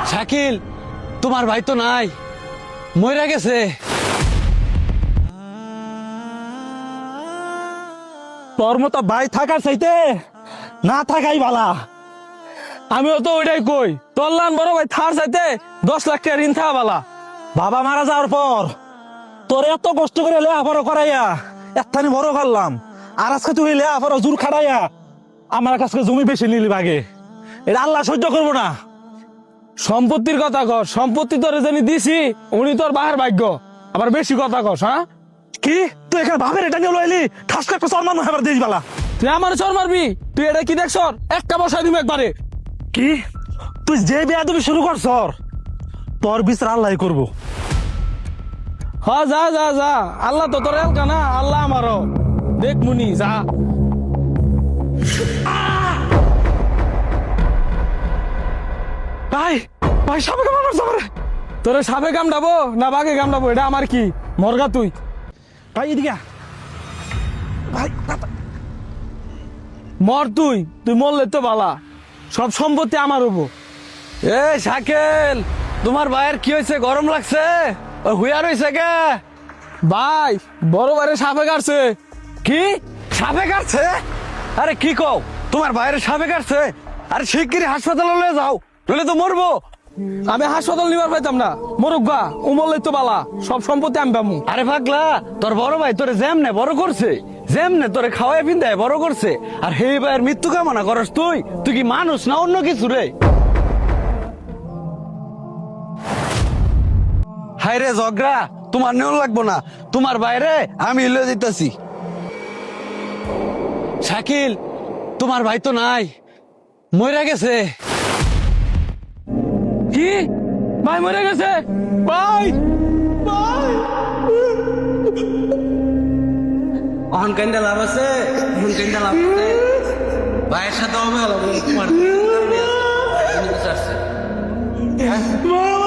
শাকিল, তোমার ভাই তো নাই, মইরা গেছে। তোর মতো ভাই থাকার চাইতে না থাকাই বালা। আমিও তো ওইটাই কই, তোর লান বড় ভাই থার চাইতে 10 লাখ টাকা ঋণ থাকা বালা। বাবা মারা যাওয়ার পর তোর এত কষ্ট করে লেখাপড়া করাইয়া একখানি বড় করলাম, আর আজকে তুই লেখাপড়া জোর খাটাইয়া আমার কাছে জমি বেশি নিলি বাগে। এটা আল্লাহ সহ্য করবো না। সম্পত্তির কথা কর, সম্পত্তি তোরে জানি দিছি, উনি তোর বাহার ভাগ্য, আবার বেশি কথা কস। হ্যাঁ, কি তুই এখানে ভাবের এটা নিয়ে লইলি? ঠাস করে একটা সম্মান হেবার দিস বালা। তুই আমার চর মারবি? তুই এটা কি দেখছ? একটা বসাই দিবি একবারে। কি তুই যে বিয়া তুমি শুরু করছ, তোর বিচার আল্লাহ করবো। হ, যা যা যা, আল্লাহ তো তোর এলকা না, আল্লাহ আমারও দেখ মুনি, যা। ভাই ভাই সামনে কেমন করছো আমারে? তোরে সাপে কামড়াবো না বাঘে কামড়াবো, এটা আমার কি? মরগা তুই। ভাই এদিকে আয়। ভাই মর তুই, তুই মরলে তো বালা, সব সম্পত্তি আমার হবো। এ শাকিল, তোমার ভাইয়ের কি হয়েছে? গরম লাগছে? ও হুইয়া রয়েছে কে? ভাই, বড় বাইরে সাপে কাটছে। কি সাপে কাটছে? আরে কি কও, তোমার ভাইয়ের সাপে কাটছে? আরে শিগগিরই হাসপাতালে লয়ে যাও, নইলে তো মরবো। আমি হাসপাতাল নিবার পাইতাম না, মরুক গা, ও মরলে তো বালা, সব সম্পত্তি আমি পামু। আরে পাগলা, তোর বড় ভাই তোরে যেমনে বড় করছে, যেমনে তোরে খাওয়াই পিন্দায় বড় করছে, আর হে ভাইয়ের মৃত্যু কামনা করস তুই? তুই কি মানুষ না অন্য কিছু রে? হায় রে ঝগড়া, তোমার নেও লাগবো না, তোমার বাইরে আমি লয়ে দিতেছি। শাকিল, তোমার ভাই তো নাই, মইরা গেছে। কি? ভাই মরে গেছে? ভাই, ভাই, অহন কেন্দা লাভ আছে, অহন কেন্দা লাভ আছে। ভাইয়ের সাথে অবহেলা করে তোমার ভাই।